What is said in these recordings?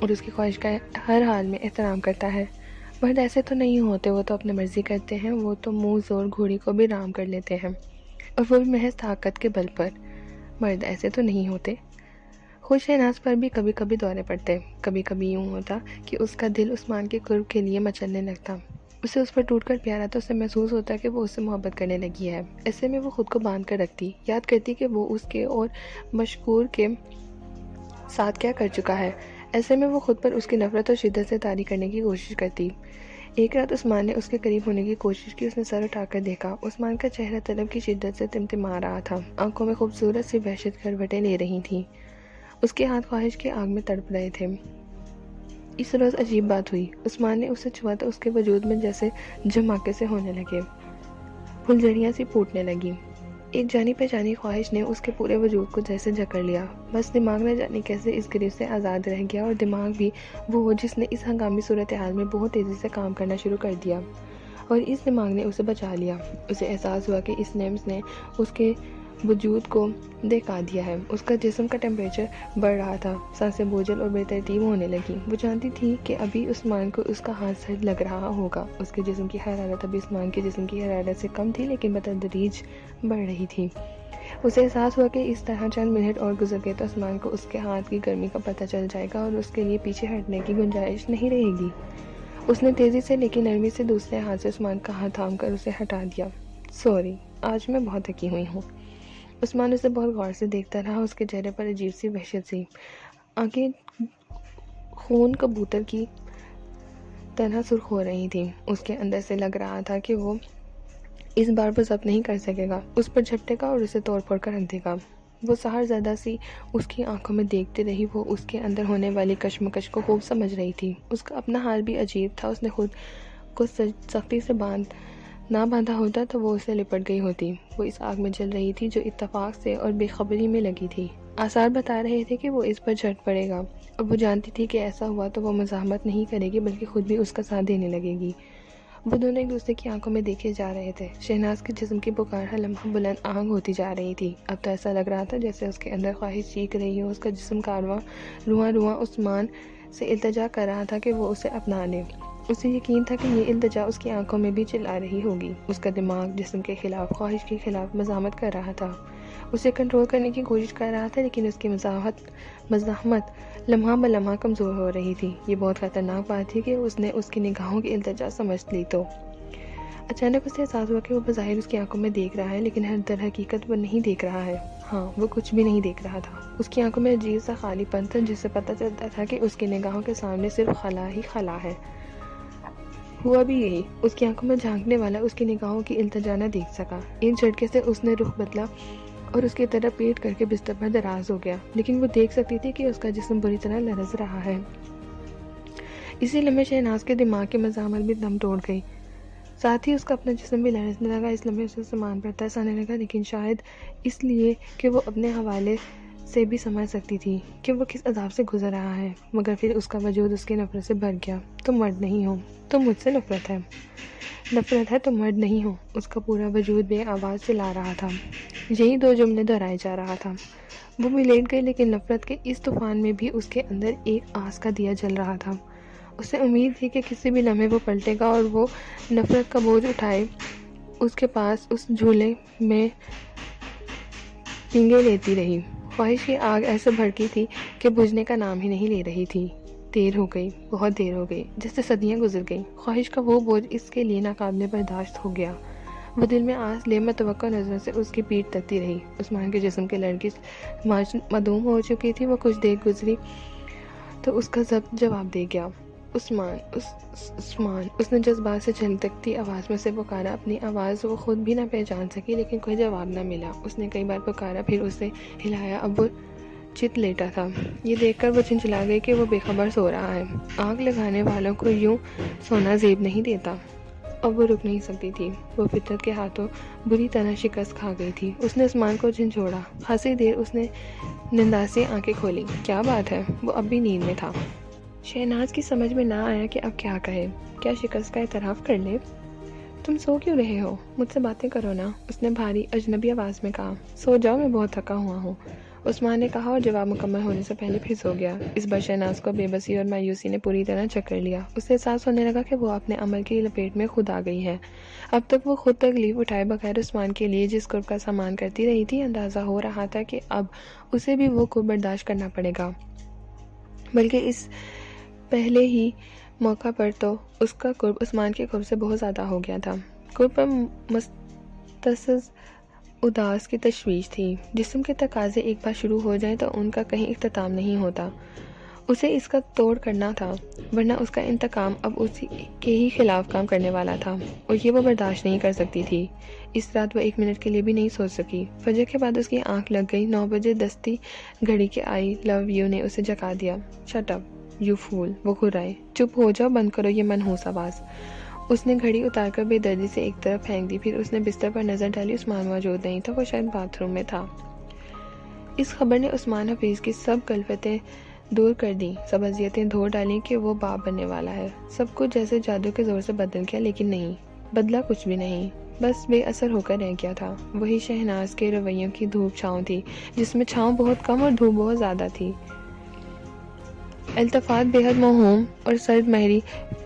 اور اس کی خواہش کا ہر حال میں احترام کرتا ہے۔ مرد ایسے تو نہیں ہوتے، وہ تو اپنی مرضی کرتے ہیں، وہ تو منہ زور گھوڑی کو بھی رام کر لیتے ہیں، اور وہ بھی محض طاقت کے بل پر۔ مرد ایسے تو نہیں ہوتے۔ خود شہناز پر بھی کبھی کبھی دورے پڑتے، کبھی کبھی یوں ہوتا کہ اس کا دل عثمان کے قرب کے لیے مچلنے لگتا، اسے اس پر ٹوٹ کر پیارا تو اسے محسوس ہوتا کہ وہ اس سے محبت کرنے لگی ہے۔ ایسے میں وہ خود کو باندھ کر رکھتی، یاد کرتی کہ وہ اس کے اور مشکور کے ساتھ کیا کر چکا ہے۔ ایسے میں وہ خود پر اس کی نفرت اور شدت سے طاری کرنے کی کوشش کرتی۔ ایک رات عثمان نے اس کے قریب ہونے کی کوشش کی، اس نے سر اٹھا کر دیکھا، عثمان کا چہرہ طلب کی شدت سے تمتما رہا تھا، آنکھوں میں خوبصورت سی وحشت کروٹیں لے رہی تھیں، اس کے ہاتھ خواہش کی آگ میں تڑپ رہے تھے۔ اس روز عجیب بات ہوئی، عثمان نے اسے چھوا تو اس کے وجود میں جیسے جھماکے سے ہونے لگے، پھلجھڑیاں سی پھوٹنے لگی۔ ایک جانی پہچانی خواہش نے اس کے پورے وجود کو جیسے جکڑ لیا، بس دماغ نہ جانے کیسے اس گرفت سے آزاد رہ گیا، اور دماغ بھی وہ جس نے اس ہنگامی صورتحال میں بہت تیزی سے کام کرنا شروع کر دیا، اور اس دماغ نے اسے بچا لیا۔ اسے احساس ہوا کہ اس نیمز نے اس کے وجود کو دہکا دیا ہے، اس کا جسم کا ٹیمپریچر بڑھ رہا تھا، سانسیں بوجھل اور بے ترتیب ہونے لگیں۔ وہ جانتی تھی کہ ابھی عثمان کو اس کا ہاتھ سرد لگ رہا ہوگا، اس کے جسم کی حرارت ابھی عثمان کے جسم کی حرارت سے کم تھی، لیکن بتدریج بڑھ رہی تھی۔ اسے احساس ہوا کہ اس طرح چند منٹ اور گزر گئے تو عثمان کو اس کے ہاتھ کی گرمی کا پتہ چل جائے گا، اور اس کے لیے پیچھے ہٹنے کی گنجائش نہیں رہے گی۔ اس نے تیزی سے لیکن نرمی سے دوسرے ہاتھ سے عثمان کا ہاتھ تھام کر اسے ہٹا دیا۔ سوری، آج میں بہت تھکی ہوئی ہوں۔ عثمان اسے بہت غور سے دیکھتا رہا، اس کے چہرے پر عجیب سی وحشت سی، آنکھیں خون کبوتر کی طرح سرخ ہو رہی تھیں۔ اس کے اندر سے لگ رہا تھا کہ وہ اس بار وہ ضبط نہیں کر سکے گا، اس پر جھپٹے گا اور اسے توڑ پھوڑ کر رکھ دے گا۔ وہ سحر زدہ سی اس کی آنکھوں میں دیکھتی رہی، وہ اس کے اندر ہونے والی کشمکش کو خوب سمجھ رہی تھی۔ اس کا اپنا حال بھی عجیب تھا، اس نے خود کو سختی سے نہ باندھا ہوتا تو وہ اسے لپٹ گئی ہوتی۔ وہ اس آگ میں جل رہی تھی جو اتفاق سے اور بے خبری میں لگی تھی۔ آثار بتا رہے تھے کہ وہ اس پر جھٹ پڑے گا، اور وہ جانتی تھی کہ ایسا ہوا تو وہ مزاحمت نہیں کرے گی بلکہ خود بھی اس کا ساتھ دینے لگے گی۔ وہ دونوں ایک دوسرے کی آنکھوں میں دیکھے جا رہے تھے۔ شہناز کے جسم کی پکار ہر لمحہ بلند آہنگ ہوتی جا رہی تھی۔ اب تو ایسا لگ رہا تھا جیسے اس کے اندر خواہش چیخ رہی ہو، اس کا جسم کارواں رواں رواں عثمان سے التجا کر رہا تھا کہ وہ اسے اپنا لے۔ اسے یقین تھا کہ یہ التجا اس کی آنکھوں میں بھی چلا رہی ہوگی۔ اس کا دماغ جسم کے خلاف، خواہش کے خلاف مزاحمت کر رہا تھا، اسے کنٹرول کرنے کی کوشش کر رہا تھا، لیکن اس کی مزاحمت لمحہ بلمحہ کمزور ہو رہی تھی۔ یہ بہت خطرناک بات تھی کہ اس نے اس کی نگاہوں کی التجا سمجھ لی تو۔ اچانک اسے احساس ہوا کہ وہ بظاہر اس کی آنکھوں میں دیکھ رہا ہے، لیکن ہر در حقیقت وہ نہیں دیکھ رہا ہے۔ ہاں، وہ کچھ بھی نہیں دیکھ رہا تھا۔ اس کی آنکھوں میں عجیب سا خالی پن تھا، جس سے پتہ چلتا تھا کہ اس کی نگاہوں کے سامنے صرف خلا ہی خلا ہے۔ ہوا بھی یہی، اس کی آنکھوں میں جھانکنے والا اس کی نگاہوں کی التجا نہ دیکھ سکا۔ ایک جھٹکے سے اس نے رخ بدلا اور اس کی طرف پیٹ کر کے بستر پر دراز ہو گیا، لیکن وہ دیکھ سکتی تھی کہ اس کا جسم بری طرح لرز رہا ہے۔ اسی لمحے شہناز کے دماغ کی مزاحمت بھی دم توڑ گئی، ساتھ ہی اس کا اپنا جسم بھی لرزنے لگا۔ اس لمحے اسے سامان پر ترس آنے لگا، لیکن شاید اس لیے کہ وہ اپنے حوالے سے بھی سمجھ سکتی تھی کہ وہ کس عذاب سے گزر رہا ہے، مگر پھر اس کا وجود اس کی نفرت سے بھر گیا۔ تم مرد نہیں ہو، تم مجھ سے نفرت ہے، نفرت ہے، تم مرد نہیں ہو۔ اس کا پورا وجود بے آواز چلا رہا تھا، یہی دو جملے دہرائے جا رہا تھا۔ وہ بھی لیٹ گئی، لیکن نفرت کے اس طوفان میں بھی اس کے اندر ایک آس کا دیا جل رہا تھا۔ اسے امید تھی کہ کسی بھی لمحے وہ پلٹے گا اور وہ نفرت کا بوجھ اٹھائے اس کے پاس اس جھولے میں پینگے لیتی رہی۔ خواہش کی آگ ایسے بھڑکی تھی کہ بجھنے کا نام ہی نہیں لے رہی تھی۔ دیر ہو گئی، بہت دیر ہو گئی، جیسے صدیاں گزر گئیں۔ خواہش کا وہ بوجھ اس کے لیے ناقابل برداشت ہو گیا۔ وہ دل میں آس لے متوقع نظروں سے اس کی پیٹھ تکتی رہی۔ عثمان کے جسم کے لرزش معدوم ہو چکی تھی۔ وہ کچھ دیر گزری تو اس کا ضبط جواب دے گیا۔ عثمان، اس نے جذبات سے چھلکتی آواز میں سے پکارا۔ اپنی آواز وہ خود بھی نہ پہچان سکی، لیکن کوئی جواب نہ ملا۔ اس نے کئی بار پکارا، پھر اسے ہلایا، اب وہ چت لیٹا تھا۔ یہ دیکھ کر وہ چنچلا گئی کہ وہ بے خبر سو رہا ہے۔ آگ لگانے والوں کو یوں سونا زیب نہیں دیتا۔ اب وہ رک نہیں سکتی تھی، وہ فطرت کے ہاتھوں بری طرح شکست کھا گئی تھی۔ اس نے عثمان کو جھنجھوڑا۔ خاصی دیر اس نے ننداسی آنکھیں کھولی۔ کیا بات ہے؟ وہ اب بھی نیند میں تھا۔ شہناز کی سمجھ میں نہ آیا کہ اب کیا کہے، کیا شکست کا اعتراف کر لے؟ تم سو کیوں رہے ہو؟ مجھ سے باتیں کرو نا، اس نے بھاری اجنبی آواز میں کہا۔ سو جاؤ، میں بہت تھکا ہوا ہوں۔ عثمان نے کہا اور جواب مکمل ہونے سے پہلے پھر سو گیا۔ اس بار شہناز کو بے بسی اور مایوسی نے پوری طرح چکر لیا۔ اسے احساس ہونے لگا کہ وہ اپنے عمل کی لپیٹ میں خود آ گئی ہے۔ اب تک وہ خود تکلیف اٹھائے بغیر عثمان کے لیے جس قرب کا سامان کرتی رہی تھی، اندازہ ہو رہا تھا کہ اب اسے بھی وہ قرب برداشت کرنا پڑے گا، بلکہ اس پہلے ہی موقع پر تو اس کا قرب عثمان کے قرب سے بہت زیادہ ہو گیا تھا۔ قرب پر مستصز اداس کی تشویش تھی۔ جسم کے تقاضے ایک بار شروع ہو جائیں تو ان کا کہیں اختتام نہیں ہوتا۔ اسے اس کا توڑ کرنا تھا، ورنہ اس کا انتقام اب اسی کے ہی خلاف کام کرنے والا تھا، اور یہ وہ برداشت نہیں کر سکتی تھی۔ اس رات وہ 1 منٹ کے لیے بھی نہیں سو سکی۔ فجر کے بعد اس کی آنکھ لگ گئی۔ 9 بجے دستی گھڑی کے آئی لو یو نے اسے جگا دیا۔ شٹ اپ یو فول، وہ گھرائے۔ چپ ہو جاؤ، بند کرو یہ منحوس آواز۔ اس نے گھڑی اتار کر بے دردی سے ایک طرف پھینک دی۔ پھر اس نے بستر پر نظر ڈالی۔ عثمان موجود نہیں تھا، وہ شاید باتھ روم میں تھا۔ اس خبر نے عثمان حفیظ کی سب کلفتیں دور کر دیں، سب اذیتیں دھو ڈالیں کہ وہ باپ بننے والا ہے۔ سب کچھ جیسے جادو کے زور سے بدل گیا، لیکن نہیں بدلا، کچھ بھی نہیں، بس بے اثر ہو کر رہ گیا تھا۔ وہی شہناز کے رویوں کی دھوپ چھاؤں تھی، جس میں چھاؤں بہت کم اور دھوپ بہت زیادہ تھی۔ التفات بے حد موہوم اور سرد مہری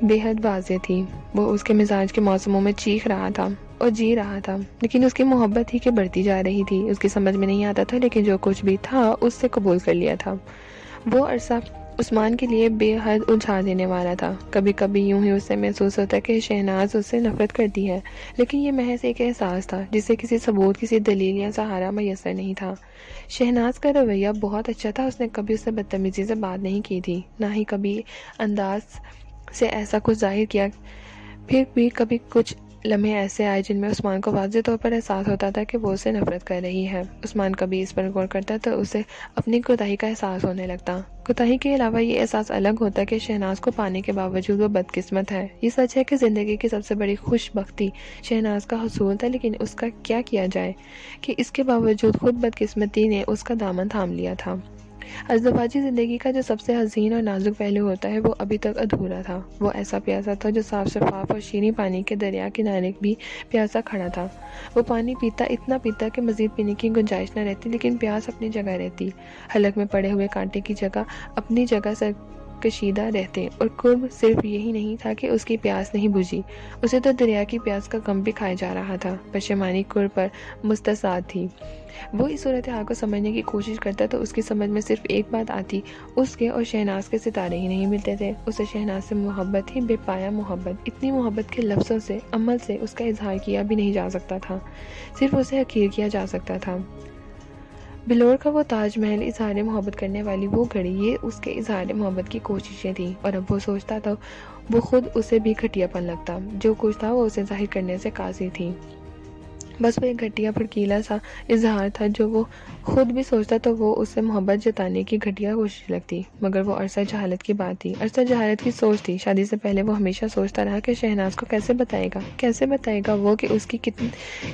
بے حد واضح تھی۔ وہ اس کے مزاج کے موسموں میں چیخ رہا تھا اور جی رہا تھا، لیکن اس کی محبت ہی کہ بڑھتی جا رہی تھی۔ اس کی سمجھ میں نہیں آتا تھا، لیکن جو کچھ بھی تھا اس سے قبول کر لیا تھا۔ وہ عرصہ عثمان کے لیے بے حد الجھا دینے والا تھا۔ کبھی کبھی یوں ہی اسے محسوس ہوتا کہ شہناز اس سے نفرت کرتی ہے، لیکن یہ محض ایک احساس تھا جسے کسی ثبوت، کسی دلیل یا سہارا میسر نہیں تھا۔ شہناز کا رویہ بہت اچھا تھا۔ اس نے کبھی اس سے بدتمیزی سے بات نہیں کی تھی، نہ ہی کبھی انداز سے ایسا کچھ ظاہر کیا۔ پھر بھی کبھی کچھ لمحے ایسے آئے جن میں عثمان کو واضح طور پر احساس ہوتا تھا کہ وہ اسے نفرت کر رہی ہے۔ عثمان کبھی اس پر غور کرتا تو اسے اپنی کوتاہی کا احساس ہونے لگتا۔ کوتاہی کے علاوہ یہ احساس الگ ہوتا کہ شہناز کو پانے کے باوجود وہ بدقسمت ہے۔ یہ سچ ہے کہ زندگی کی سب سے بڑی خوش بختی شہناز کا حصول تھا، لیکن اس کا کیا کیا جائے کہ اس کے باوجود خود بدقسمتی نے اس کا دامن تھام لیا تھا۔ ازدواجی زندگی کا جو سب سے حزین اور نازک پہلو ہوتا ہے، وہ ابھی تک ادھورا تھا۔ وہ ایسا پیاسا تھا جو صاف شفاف اور شیریں پانی کے دریا کنارے بھی پیاسا کھڑا تھا۔ وہ پانی پیتا، اتنا پیتا کہ مزید پینے کی گنجائش نہ رہتی، لیکن پیاس اپنی جگہ رہتی۔ حلق میں پڑے ہوئے کانٹے کی جگہ اپنی جگہ کشیدہ رہتے، اور قرب صرف یہی نہیں تھا کہ اس کی پیاس نہیں بجھی، اسے تو دریا کی پیاس کا غم بھی کھائے جا رہا تھا۔ پشیمانی قرب پر مستعصد تھی۔ وہ اس صورتحال کو سمجھنے کی کوشش کرتا تو اس کی سمجھ میں صرف ایک بات آتی، اس کے اور شہناز کے ستارے ہی نہیں ملتے تھے۔ اسے شہناز سے محبت ہی بے پایا محبت، اتنی محبت کے لفظوں سے، عمل سے اس کا اظہار کیا بھی نہیں جا سکتا تھا، صرف اسے حقیر کیا جا سکتا تھا۔ بلور کا وہ تاج محل، اظہار محبت کرنے والی وہ گھڑی، یہ اس کے اظہار محبت کی کوششیں تھیں، اور اب وہ سوچتا تو وہ خود اسے بھی گھٹیا پن لگتا۔ جو کچھ تھا وہ اسے ظاہر کرنے سے قاصر تھی، بس وہ ایک گھٹیا بھڑکیلا سا اظہار تھا۔ جو وہ خود بھی سوچتا تو وہ اس سے محبت جتانے کی گھٹیا کوشش لگتی، مگر وہ عرصہ جہالت کی بات تھی، عرصہ جہالت کی سوچ تھی۔ شادی سے پہلے وہ ہمیشہ سوچتا رہا کہ شہناز کو کیسے بتائے گا وہ کہ اس کی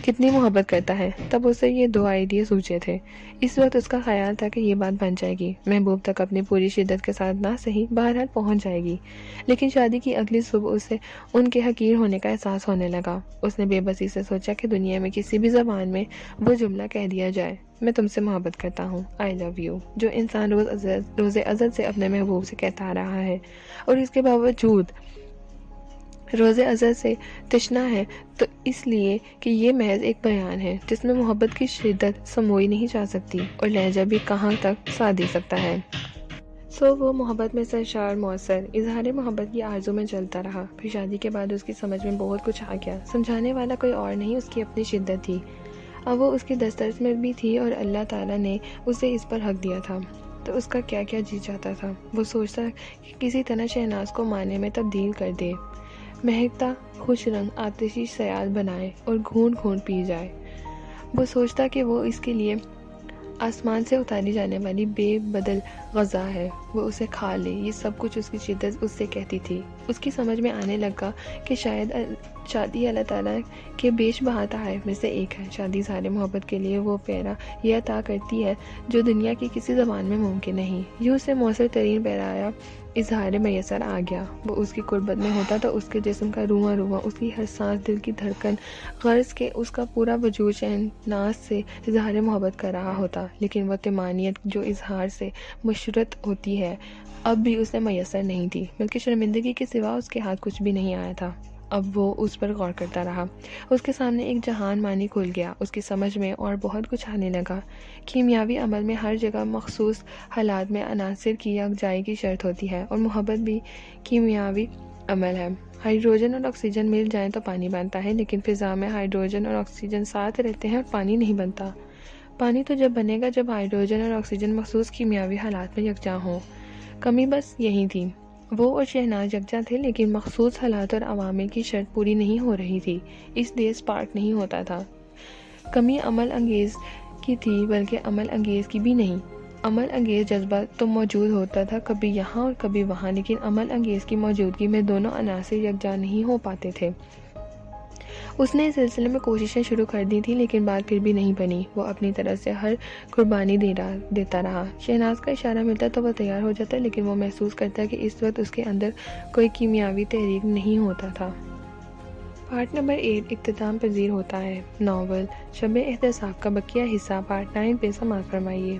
کتنی محبت کرتا ہے۔ تب اسے یہ 2 آئیڈیے سوچے تھے۔ اس وقت اس کا خیال تھا کہ یہ بات بن جائے گی، محبوب تک اپنی پوری شدت کے ساتھ نہ صحیح بہرحال پہنچ جائے گی۔ لیکن شادی کی اگلی صبح اسے ان کے حقیر ہونے کا احساس ہونے لگا۔ اس نے بے بسی سے سوچا کہ دنیا میں کسی بھی زبان میں وہ جملہ کہہ دیا جائے، میں تم سے محبت کرتا ہوں، آئی لو یو، جو انسان روز ازل سے اپنے محبوب سے کہتا رہا ہے، اور اس کے باوجود روز ازل سے تشنا ہے، تو اس لیے کہ یہ محض ایک بیان ہے جس میں محبت کی شدت سموئی نہیں جا سکتی، اور لہجہ بھی کہاں تک ساتھ دے سکتا ہے۔ وہ محبت میں سرشار موثر اظہار محبت کی آرزو میں چلتا رہا۔ پھر شادی کے بعد اس کی سمجھ میں بہت کچھ آ گیا۔ سمجھانے والا کوئی اور نہیں، اس کی اپنی شدت تھی۔ اب وہ اس کی دسترس میں بھی تھی، اور اللہ تعالیٰ نے اسے اس پر حق دیا تھا، تو اس کا کیا کیا جی چاہتا تھا۔ وہ سوچتا کہ کسی طرح شہناز کو معنی میں تبدیل کر دے، مہکتا خوش رنگ آتشی سیال بنائے اور گھونٹ گھونٹ پی جائے۔ وہ سوچتا کہ وہ اس کے لیے آسمان سے اتاری جانے والی بے بدل غذا ہے، وہ اسے کھا لے۔ یہ سب کچھ اس کی شدت اس سے کہتی تھی۔ اس کی سمجھ میں آنے لگا کہ شاید شادی اللہ تعالیٰ کے بیش بہا تحائف میں سے ایک ہے۔ شادی اظہار محبت کے لیے وہ پیرا یہ عطا کرتی ہے جو دنیا کی کسی زبان میں ممکن نہیں۔ یہ اسے مؤثر ترین پیرایا اظہار میسر آ گیا۔ وہ اس کی قربت میں ہوتا تو اس کے جسم کا رواں رواں، اس کی ہر سانس، دل کی دھڑکن، غرض کہ اس کا پورا وجود شہناز سے اظہار محبت کر رہا ہوتا، لیکن وہ طمانینت جو اظہار سے مشرط ہوتی ہے اب بھی اسے میسر نہیں تھی، بلکہ شرمندگی کے سوا اس کے ہاتھ کچھ بھی نہیں آیا تھا۔ اب وہ اس پر غور کرتا رہا۔ اس کے سامنے ایک جہان معنی کھل گیا، اس کی سمجھ میں اور بہت کچھ آنے لگا۔ کیمیاوی عمل میں ہر جگہ مخصوص حالات میں عناصر کی یکجائی کی شرط ہوتی ہے، اور محبت بھی کیمیاوی عمل ہے۔ ہائیڈروجن اور آکسیجن مل جائیں تو پانی بنتا ہے، لیکن فضا میں ہائیڈروجن اور آکسیجن ساتھ رہتے ہیں اور پانی نہیں بنتا۔ پانی تو جب بنے گا جب ہائیڈروجن اور آکسیجن مخصوص کیمیاوی حالات میں یکجا ہوں۔ کمی بس یہی تھی، وہ اور شہناز یکجا تھے، لیکن مخصوص حالات اور عوامل کی شرط پوری نہیں ہو رہی تھی، اس لیے اسپارک نہیں ہوتا تھا۔ کمی عمل انگیز کی تھی، بلکہ عمل انگیز کی بھی نہیں۔ عمل انگیز جذبہ تو موجود ہوتا تھا، کبھی یہاں اور کبھی وہاں، لیکن عمل انگیز کی موجودگی میں دونوں عناصر یکجا نہیں ہو پاتے تھے۔ اس نے اس سلسلے میں کوششیں شروع کر دی تھی، لیکن بات پھر بھی نہیں بنی۔ وہ اپنی طرف سے ہر قربانی دیتا رہا۔ شہناز کا اشارہ ملتا تو وہ تیار ہو جاتا، لیکن وہ محسوس کرتا کہ اس وقت اس کے اندر کوئی کیمیاوی تحریک نہیں ہوتا تھا۔ پارٹ نمبر 8 اختتام پذیر ہوتا ہے۔ ناول شب احتساب کا بقیہ حصہ پارٹ 9 پہ سماعت فرمائیے۔